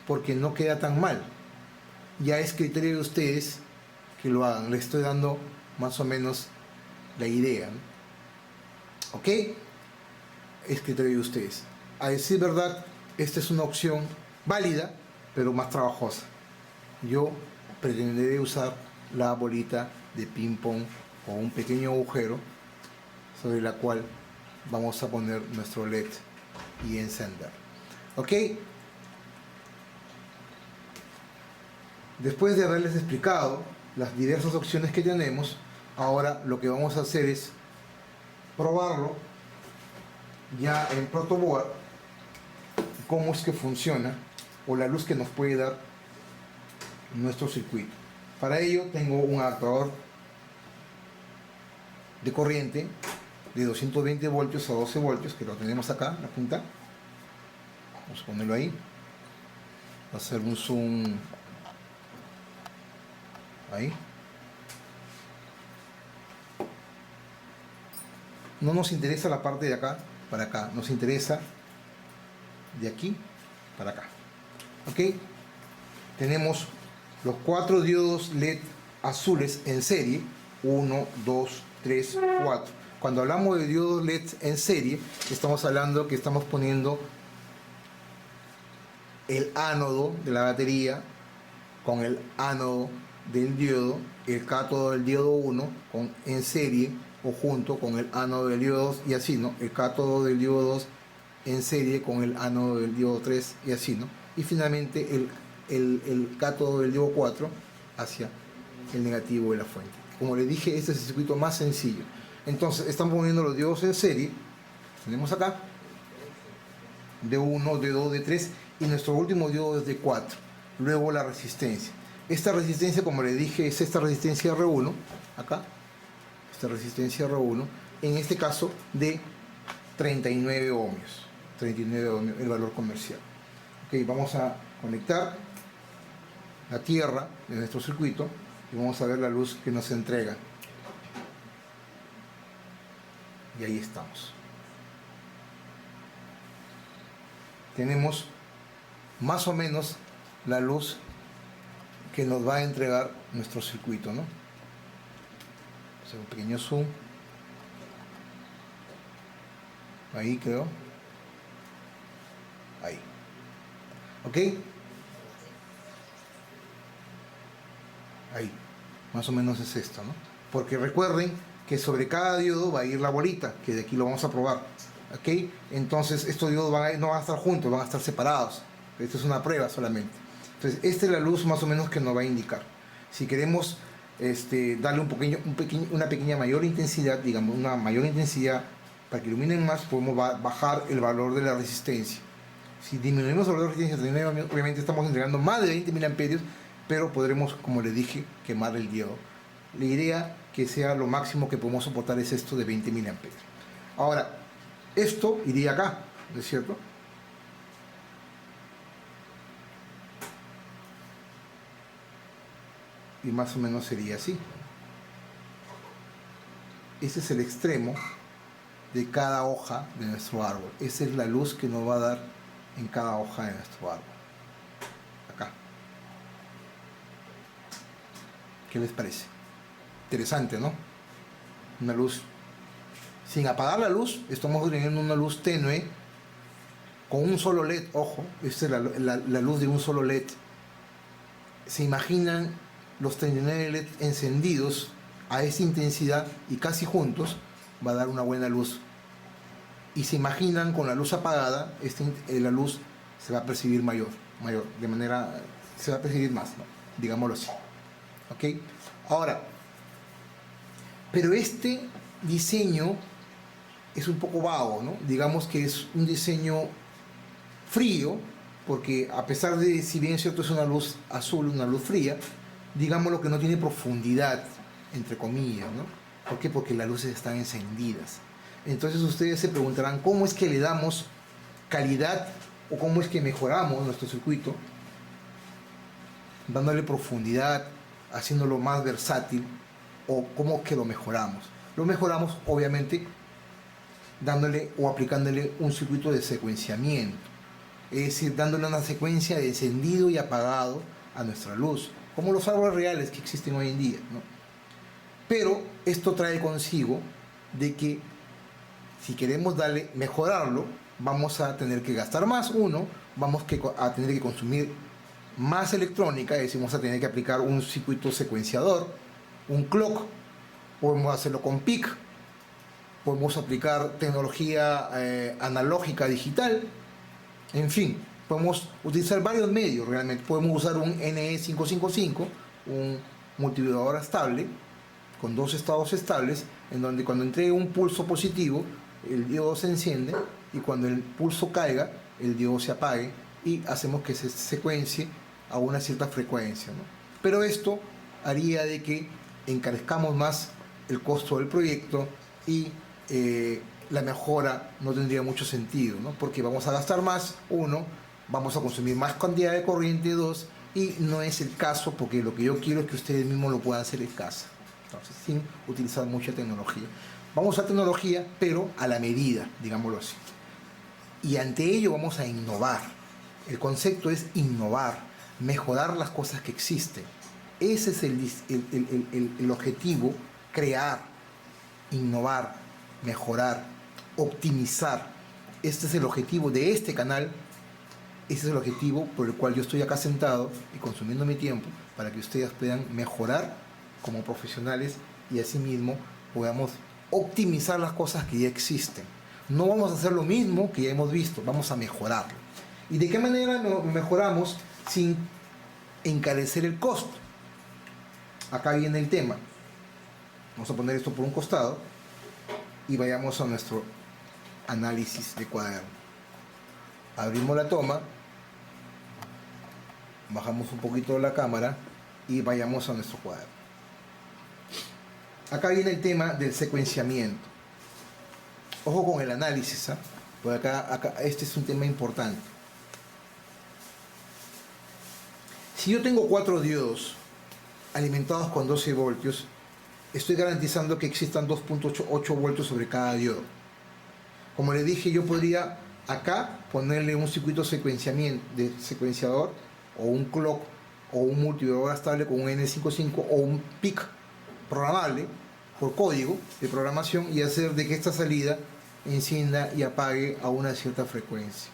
porque no queda tan mal. Ya es criterio de ustedes que lo hagan. Les estoy dando más o menos la idea, ¿no? ¿Ok? Es criterio de ustedes. A decir verdad, esta es una opción válida, pero más trabajosa. Yo pretenderé usar la bolita de ping pong con un pequeño agujero sobre la cual vamos a poner nuestro LED y encender. ¿Ok? Después de haberles explicado las diversas opciones que tenemos, ahora lo que vamos a hacer es probarlo ya en protoboard, cómo es que funciona o la luz que nos puede dar nuestro circuito. Para ello tengo un adaptador de corriente de 220 voltios a 12 voltios, que lo tenemos acá, la punta. Vamos a ponerlo ahí. Va a hacer un zoom ahí. No nos interesa la parte de acá para acá, nos interesa de aquí para acá. ¿Ok? Tenemos los 4 diodos LED azules en serie, 1, 2, 3, 4. Cuando hablamos de diodos LED en serie, estamos hablando que estamos poniendo el ánodo de la batería con el ánodo del diodo, el cátodo del diodo 1 en serie o junto con el ánodo del diodo 2 y así, ¿no? El cátodo del diodo 2 en serie con el ánodo del diodo 3 y así, ¿no? Y finalmente el cátodo del diodo 4 hacia el negativo de la fuente. Como les dije, este es el circuito más sencillo. Entonces, estamos poniendo los diodos en serie. Tenemos acá D1, D2, D3 y nuestro último diodo es D4. Luego la resistencia. Esta resistencia, como les dije, es esta resistencia R1, acá, esta resistencia R1, en este caso de 39 ohmios, el valor comercial. Ok, vamos a conectar la tierra de nuestro circuito y vamos a ver la luz que nos entrega. Y ahí estamos. Tenemos más o menos la luz que nos va a entregar nuestro circuito, ¿no? Hacer un pequeño zoom. Ahí quedó. Ahí. ¿Ok? Ahí. Más o menos es esto, ¿no? Porque recuerden que sobre cada diodo va a ir la bolita, que de aquí lo vamos a probar. ¿Ok? Entonces estos diodos no van a estar juntos, van a estar separados. Esto es una prueba solamente. Entonces esta es la luz más o menos que nos va a indicar. Si queremos darle una pequeña mayor intensidad, digamos una mayor intensidad para que iluminen más, podemos bajar el valor de la resistencia. Si disminuimos el valor de resistencia a 39, obviamente estamos entregando más de 20 miliamperios, pero podremos, como les dije, quemar el diodo. La idea que sea lo máximo que podemos soportar es esto de 20 miliamperios. Ahora, esto iría acá, ¿no es cierto? Y más o menos sería así. Ese es el extremo de cada hoja de nuestro árbol. Esa es la luz que nos va a dar en cada hoja de nuestro árbol. Acá. ¿Qué les parece? Interesante, ¿no? Una luz. Sin apagar la luz, estamos teniendo una luz tenue con un solo LED. Ojo, esta es la luz de un solo LED. ¿Se imaginan los 39 LED encendidos a esa intensidad y casi juntos? Va a dar una buena luz. Y se imaginan con la luz apagada, la luz se va a percibir mayor, de manera, se va a percibir más, ¿no? Digámoslo así. ¿Ok? Ahora, pero este diseño es un poco vago, ¿no? Digamos que es un diseño frío, porque a pesar de, si bien es cierto, es una luz azul, una luz fría, digamos lo que no tiene profundidad, entre comillas, ¿no? ¿Por qué? Porque las luces están encendidas. Entonces ustedes se preguntarán, ¿cómo es que le damos calidad o cómo es que mejoramos nuestro circuito? Dándole profundidad, haciéndolo más versátil, o cómo es que lo mejoramos. Lo mejoramos, obviamente, dándole o aplicándole un circuito de secuenciamiento. Es decir, dándole una secuencia de encendido y apagado a nuestra luz, como los árboles reales que existen hoy en día, ¿no? Pero esto trae consigo de que si queremos mejorarlo, vamos a tener que gastar más, vamos a tener que consumir más electrónica, es decir, vamos a tener que aplicar un circuito secuenciador, un clock, podemos hacerlo con PIC, podemos aplicar tecnología analógica digital, en fin, podemos utilizar varios medios realmente. Podemos usar un NE555, un multivibrador estable, con dos estados estables, en donde cuando entregue un pulso positivo, el diodo se enciende, y cuando el pulso caiga, el diodo se apague, y hacemos que se secuencie a una cierta frecuencia, ¿no? Pero esto haría de que encarezcamos más el costo del proyecto y la mejora no tendría mucho sentido, ¿no? Porque vamos a gastar más, vamos a consumir más cantidad de corriente, y no es el caso, porque lo que yo quiero es que ustedes mismos lo puedan hacer en casa. Entonces, sin utilizar mucha tecnología. Vamos a usar tecnología, pero a la medida, digámoslo así. Y ante ello vamos a innovar. El concepto es innovar, mejorar las cosas que existen. Ese es el objetivo: crear, innovar, mejorar, optimizar. Este es el objetivo de este canal. Ese es el objetivo por el cual yo estoy acá sentado y consumiendo mi tiempo, para que ustedes puedan mejorar como profesionales y asimismo podamos optimizar las cosas que ya existen. No vamos a hacer lo mismo que ya hemos visto, vamos a mejorarlo. ¿Y de qué manera mejoramos sin encarecer el costo? Acá viene el tema. Vamos a poner esto por un costado y vayamos a nuestro análisis de cuaderno. Abrimos la toma, bajamos un poquito la cámara y vayamos a nuestro cuaderno. Acá viene el tema del secuenciamiento. Ojo con el análisis, ¿eh? Porque acá este es un tema importante. Si yo tengo 4 diodos alimentados con 12 voltios, estoy garantizando que existan 2.8 voltios sobre cada diodo. Como les dije, yo podría acá ponerle un circuito de secuenciador, o un clock, o un multivibrador estable con un N55, o un PIC programable por código de programación, y hacer de que esta salida encienda y apague a una cierta frecuencia.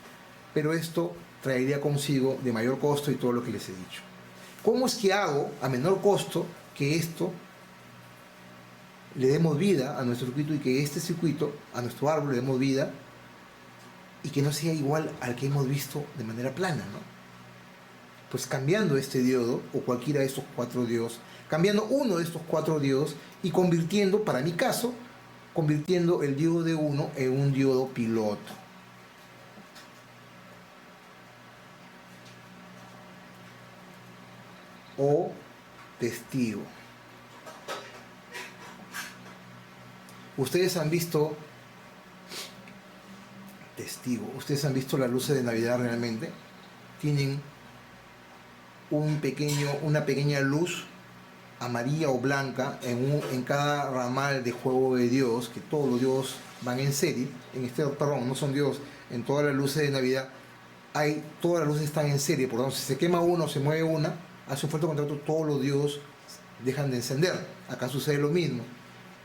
Pero esto traería consigo de mayor costo y todo lo que les he dicho. ¿Cómo es que hago a menor costo que esto le demos vida a nuestro circuito, y que este circuito, a nuestro árbol, le demos vida, y que no sea igual al que hemos visto de manera plana, ¿no? Pues cambiando este diodo, o cualquiera de estos 4 diodos, cambiando uno de estos 4 diodos y convirtiendo, para mi caso, convirtiendo el diodo de 1 en un diodo piloto. o testigo. Ustedes han visto testigo, ustedes han visto las luces de Navidad realmente. Tienen una pequeña luz amarilla o blanca en cada ramal de juego de Dios, que todos los Dios van en serie, no son Dios, en todas las luces de Navidad, todas las luces están en serie, por lo tanto, si se quema uno, se mueve una, hace un fuerte contacto, todos los Dios dejan de encender. Acá sucede lo mismo.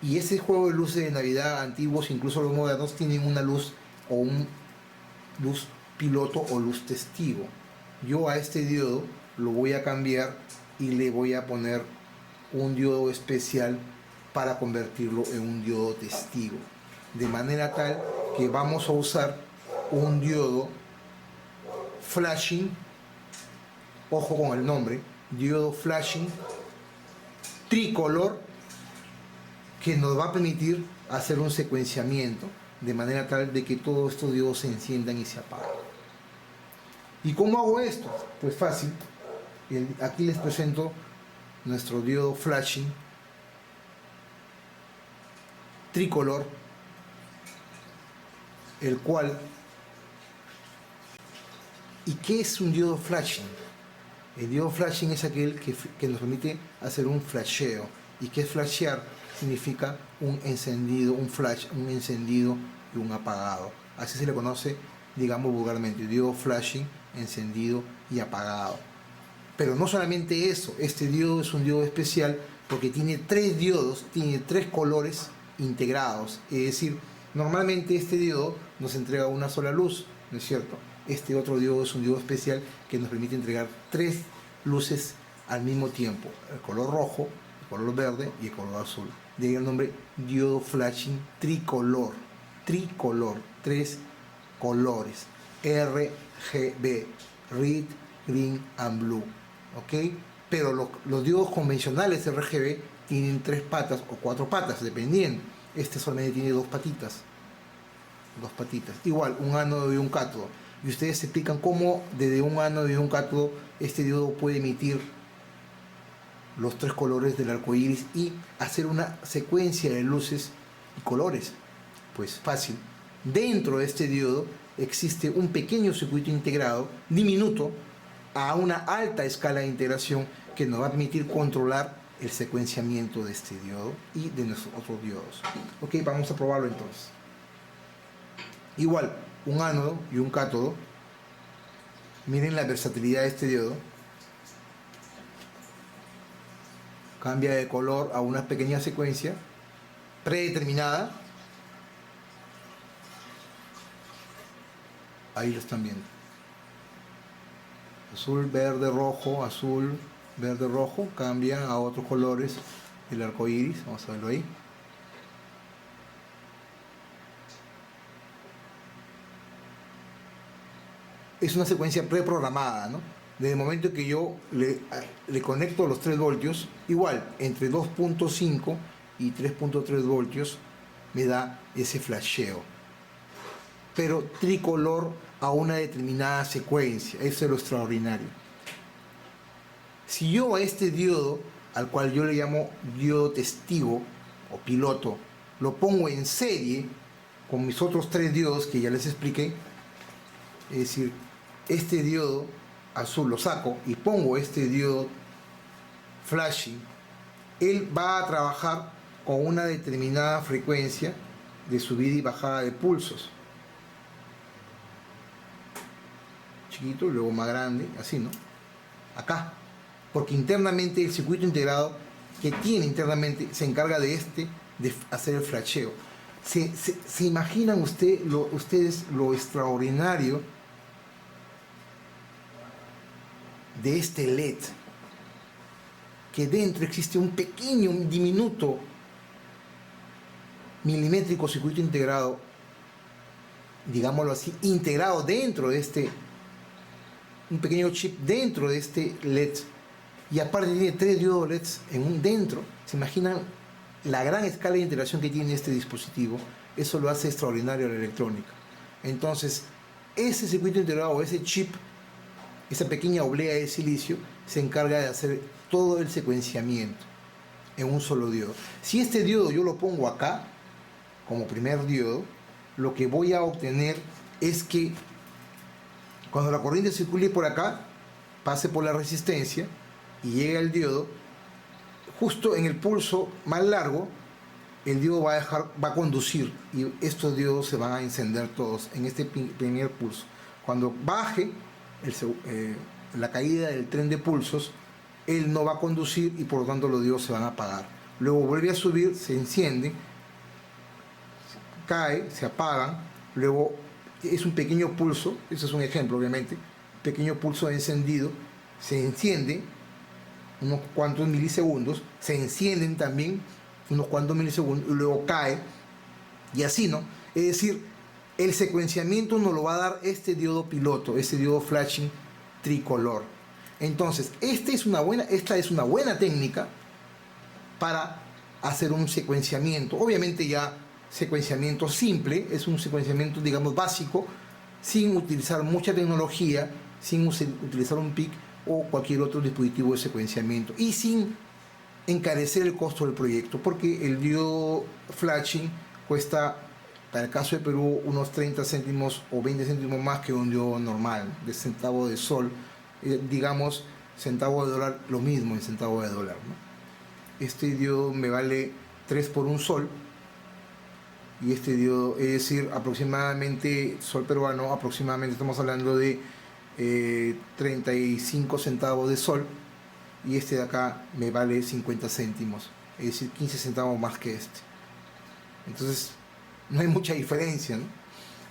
Y ese juego de luces de Navidad antiguos, incluso los modernos, tienen una luz o un luz piloto o luz testigo. Yo a este diodo lo voy a cambiar y le voy a poner un diodo especial para convertirlo en un diodo testigo, de manera tal que vamos a usar un diodo flashing, ojo con el nombre, diodo flashing tricolor, que nos va a permitir hacer un secuenciamiento de manera tal de que todos estos diodos se enciendan y se apaguen. ¿Y cómo hago esto? Pues fácil. Aquí les presento nuestro diodo flashing tricolor, el cual... ¿Y qué es un diodo flashing? El diodo flashing es aquel que nos permite hacer un flasheo. ¿Y qué es flashear? Significa un encendido, un flash, un encendido y un apagado. Así se le conoce, digamos vulgarmente, diodo flashing, encendido y apagado. Pero no solamente eso, este diodo es un diodo especial porque tiene 3 diodos, tiene 3 colores integrados. Es decir, normalmente este diodo nos entrega una sola luz, ¿no es cierto? Este otro diodo es un diodo especial que nos permite entregar 3 luces al mismo tiempo: el color rojo, el color verde y el color azul. De ahí el nombre diodo flashing tricolor. Tricolor, 3 colores: RGB, Red, Green and Blue. ¿Ok? Pero los diodos convencionales RGB tienen 3 patas o 4 patas, dependiendo. Este solamente tiene 2 patitas. 2 patitas. Igual, un ánodo y un cátodo. Y ustedes se explican cómo desde un ánodo y un cátodo este diodo puede emitir los 3 colores del arco iris y hacer una secuencia de luces y colores. Pues fácil. Dentro de este diodo existe un pequeño circuito integrado, diminuto, a una alta escala de integración que nos va a permitir controlar el secuenciamiento de este diodo y de nuestros otros diodos. Ok, vamos a probarlo entonces. Igual, un ánodo y un cátodo. Miren la versatilidad de este diodo. Cambia de color a una pequeña secuencia predeterminada. Ahí lo están viendo. Azul, verde, rojo, azul, verde, rojo. Cambia a otros colores el arco iris. Vamos a verlo ahí. Es una secuencia preprogramada, ¿no? Desde el momento que yo le conecto los 3 voltios, igual, entre 2.5 y 3.3 voltios, me da ese flasheo. Pero tricolor a una determinada secuencia. Eso es lo extraordinario. Si yo a este diodo, al cual yo le llamo diodo testigo o piloto, lo pongo en serie con mis otros 3 diodos que ya les expliqué, es decir, este diodo azul lo saco y pongo este diodo flashing, él va a trabajar con una determinada frecuencia de subida y bajada de pulsos. Chiquito, luego más grande, así, ¿no? Acá. Porque internamente el circuito integrado que tiene internamente se encarga de hacer el flasheo. ¿Se imaginan ustedes lo extraordinario de este LED? Que dentro existe un pequeño, un diminuto, milimétrico circuito integrado, digámoslo así, integrado dentro de un pequeño chip dentro de este LED, y aparte tiene 3 diodos LEDs dentro. ¿Se imaginan la gran escala de integración que tiene este dispositivo? Eso lo hace extraordinario la electrónica. Entonces, ese circuito integrado, ese chip, esa pequeña oblea de silicio se encarga de hacer todo el secuenciamiento en un solo diodo. Si este diodo yo lo pongo acá, como primer diodo, lo que voy a obtener es que cuando la corriente circule por acá, pase por la resistencia y llegue al diodo, justo en el pulso más largo, el diodo va a conducir y estos diodos se van a encender todos en este primer pulso. Cuando baje la caída del tren de pulsos, él no va a conducir y por lo tanto los diodos se van a apagar. Luego vuelve a subir, se enciende, cae, se apagan, luego es un pequeño pulso, eso es un ejemplo obviamente, pequeño pulso de encendido, se enciende unos cuantos milisegundos, se encienden también unos cuantos milisegundos y luego cae y así, ¿no? Es decir, el secuenciamiento nos lo va a dar este diodo piloto, este diodo flashing tricolor. Entonces, esta es una buena técnica para hacer un secuenciamiento. Obviamente ya secuenciamiento simple, es un secuenciamiento, digamos, básico, sin utilizar mucha tecnología, sin utilizar un PIC o cualquier otro dispositivo de secuenciamiento y sin encarecer el costo del proyecto, porque el diodo flashing cuesta, para el caso de Perú, unos 30 céntimos o 20 céntimos más que un diodo normal, de centavo de sol, digamos, centavo de dólar, lo mismo en centavo de dólar, ¿no? Este diodo me vale 3 por un sol, y este diodo, es decir, aproximadamente, sol peruano, aproximadamente estamos hablando de 35 centavos de sol, y este de acá me vale 50 céntimos, es decir, 15 centavos más que este. Entonces, no hay mucha diferencia, ¿no?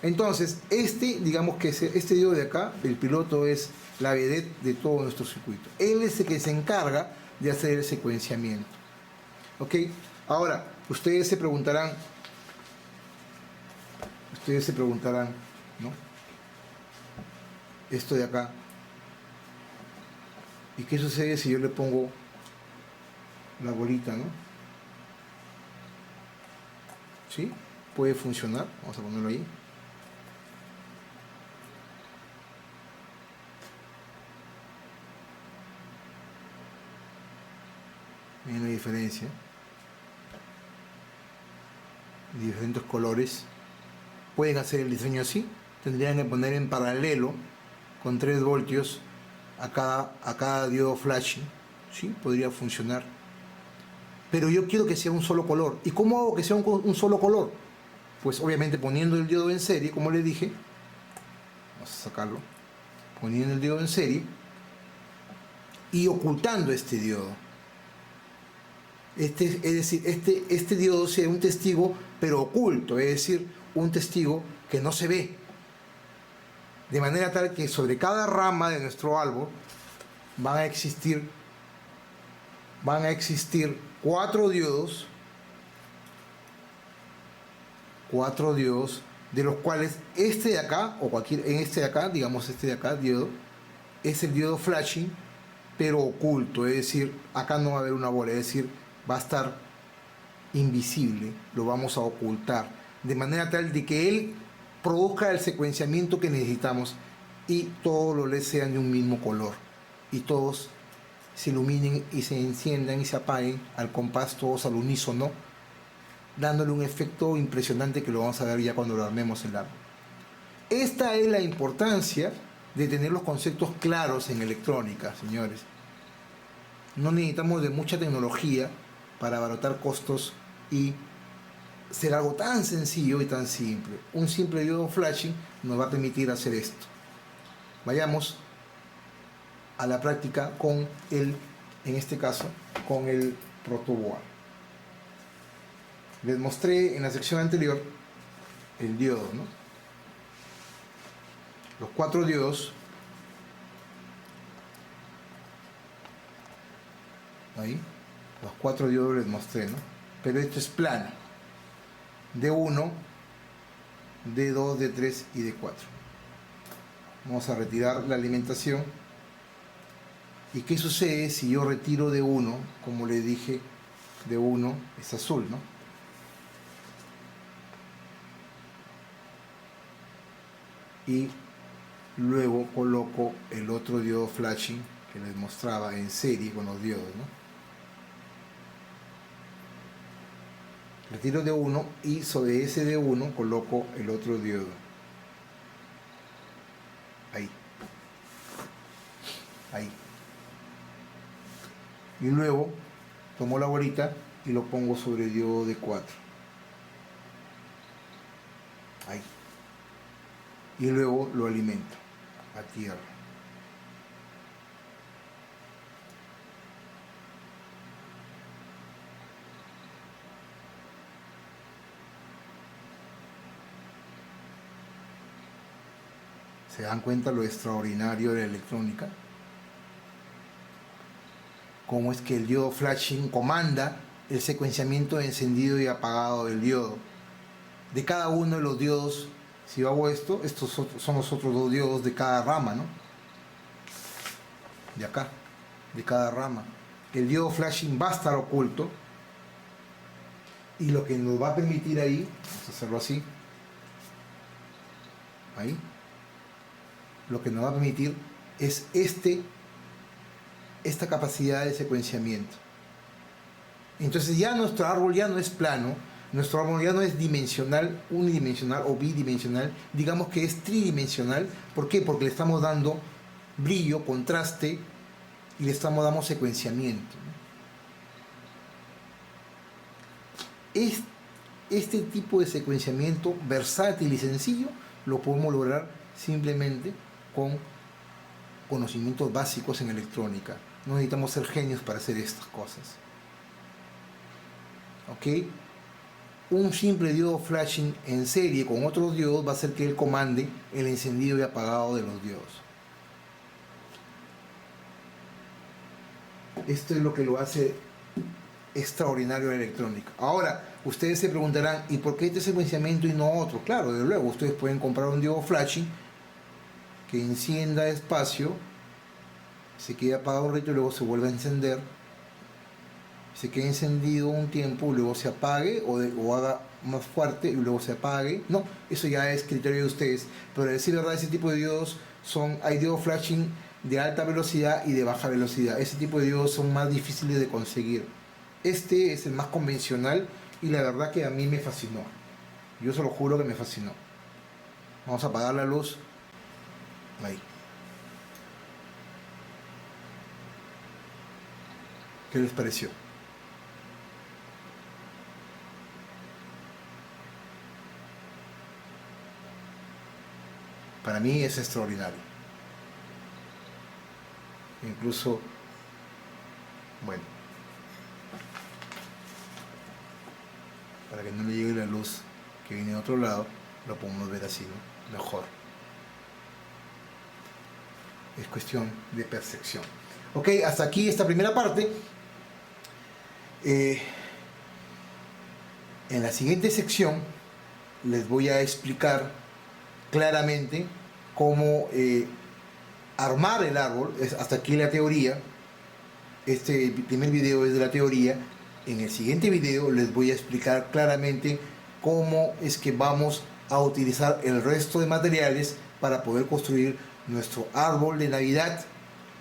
Entonces, digamos que este diodo de acá, el piloto, es la vedette de todo nuestro circuito. Él es el que se encarga de hacer el secuenciamiento. ¿Ok? Ahora, ustedes se preguntarán, ¿no? Esto de acá. ¿Y qué sucede si yo le pongo la bolita, ¿no? ¿Sí? Puede funcionar. Vamos a ponerlo ahí. Miren la diferencia. Diferentes colores. Pueden hacer el diseño así. Tendrían que poner en paralelo con 3 voltios a cada diodo flashing. ¿Sí? Podría funcionar. Pero yo quiero que sea un solo color. ¿Y cómo hago que sea un solo color? Pues obviamente poniendo el diodo en serie, como les dije. Vamos a sacarlo. Poniendo el diodo en serie y ocultando este diodo. Es decir, este diodo sea un testigo pero oculto, es decir, un testigo que no se ve. De manera tal que sobre cada rama de nuestro árbol van a existir 4 diodos, de los cuales este de acá, en este de acá, digamos este de acá, diodo, es el diodo flashing, pero oculto, es decir, acá no va a haber una bola, es decir, va a estar invisible, lo vamos a ocultar, de manera tal de que él produzca el secuenciamiento que necesitamos y todos los LEDs sean de un mismo color y todos se iluminen y se enciendan y se apaguen al compás, todos al unísono, dándole un efecto impresionante que lo vamos a ver ya cuando lo armemos el árbol. Esta es la importancia de tener los conceptos claros en electrónica, señores. No necesitamos de mucha tecnología para abaratar costos y ser algo tan sencillo y tan simple. Un simple diodo flashing nos va a permitir hacer esto. Vayamos a la práctica con en este caso, con el protoboard. Les mostré en la sección anterior el diodo, ¿no? Los 4 diodos. Ahí. Los 4 diodos les mostré, ¿no? Pero esto es plano. D1, D2, D3 y D4. Vamos a retirar la alimentación. ¿Y qué sucede si yo retiro D1? Como les dije, D1 es azul, ¿no? Y luego coloco el otro diodo flashing que les mostraba en serie con los diodos, ¿no? Retiro de uno y sobre ese de uno coloco el otro diodo. Ahí. Ahí. Y luego tomo la bolita y lo pongo sobre el diodo de 4. Ahí. Y luego lo alimento a tierra. ¿Se dan cuenta lo extraordinario de la electrónica? Cómo es que el diodo flashing comanda el secuenciamiento de encendido y apagado del diodo. De cada uno de los diodos, si yo hago esto, estos son los otros dos diodos de cada rama, ¿no? De acá, de cada rama. El diodo flashing va a estar oculto y lo que nos va a permitir ahí, vamos a hacerlo así, ahí, lo que nos va a permitir es esta capacidad de secuenciamiento. Entonces ya nuestro árbol ya no es plano, nuestro árbol ya no es dimensional, unidimensional o bidimensional, digamos que es tridimensional. ¿Por qué? Porque le estamos dando brillo, contraste y le estamos dando secuenciamiento. Este tipo de secuenciamiento versátil y sencillo lo podemos lograr simplemente con conocimientos básicos en electrónica. No necesitamos ser genios para hacer estas cosas. ¿Ok? Un simple diodo flashing en serie con otros diodos va a hacer que él comande el encendido y apagado de los diodos. Esto es lo que lo hace extraordinario la electrónica. Ahora, ustedes se preguntarán, ¿y por qué este secuenciamiento y no otro? Claro, desde luego, ustedes pueden comprar un diodo flashing que encienda despacio, se queda apagado un rato y luego se vuelve a encender, se queda encendido un tiempo, luego se apague o haga más fuerte y luego se apague. No, eso ya es criterio de ustedes, pero a decir verdad, ese tipo de diodos hay diodos flashing de alta velocidad y de baja velocidad. Ese tipo de diodos son más difíciles de conseguir. Este es el más convencional y la verdad que a mí me fascinó. Yo se lo juro que me fascinó. Vamos a apagar la luz. Ahí. ¿Qué les pareció? Para mí es extraordinario. Incluso, bueno, para que no le llegue la luz que viene de otro lado, lo podemos ver así, ¿no? Mejor. Es cuestión de percepción. Ok, hasta aquí esta primera parte. En la siguiente sección les voy a explicar claramente cómo armar el árbol. Hasta aquí la teoría. Este primer video es de la teoría. En el siguiente video les voy a explicar claramente cómo es que vamos a utilizar el resto de materiales para poder construir nuestro árbol de Navidad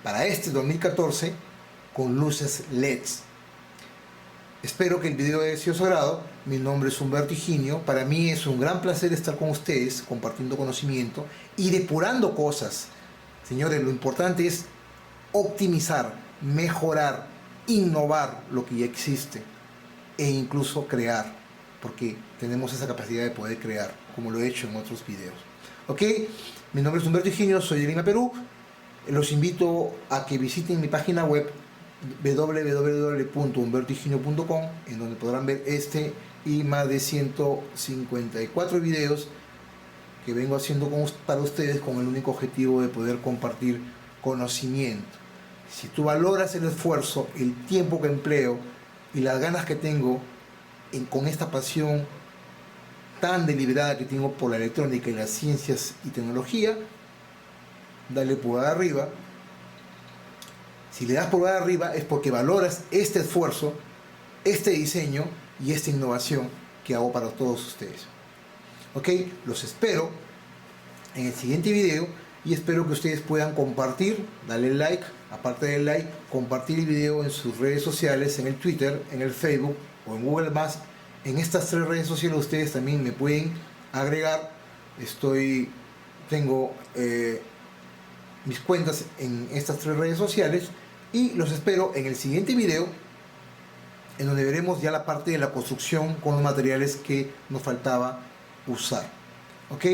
para este 2014 con luces LEDs. Espero que el video haya sido de su agrado. Mi nombre es Humberto Higinio. Para mí es un gran placer estar con ustedes compartiendo conocimiento y depurando cosas. Señores, lo importante es optimizar, mejorar, innovar lo que ya existe e incluso crear, porque tenemos esa capacidad de poder crear, como lo he hecho en otros videos. Ok, mi nombre es Humberto Higinio, soy de Lima, Perú. Los invito a que visiten mi página web www.humbertohiginio.com, en donde podrán ver este y más de 154 videos que vengo haciendo para ustedes con el único objetivo de poder compartir conocimiento. Si tú valoras el esfuerzo, el tiempo que empleo y las ganas que tengo con esta pasión tan deliberada que tengo por la electrónica y las ciencias y tecnología, dale pulgar arriba. Si le das pulgar arriba es porque valoras este esfuerzo, este diseño y esta innovación que hago para todos ustedes. Ok, los espero en el siguiente video y espero que ustedes puedan compartir, darle like, aparte del like, compartir el video en sus redes sociales, en el Twitter, en el Facebook o en Google+. En estas 3 redes sociales ustedes también me pueden agregar. Tengo mis cuentas en estas 3 redes sociales y los espero en el siguiente video, en donde veremos ya la parte de la construcción con los materiales que nos faltaba usar. ¿Ok?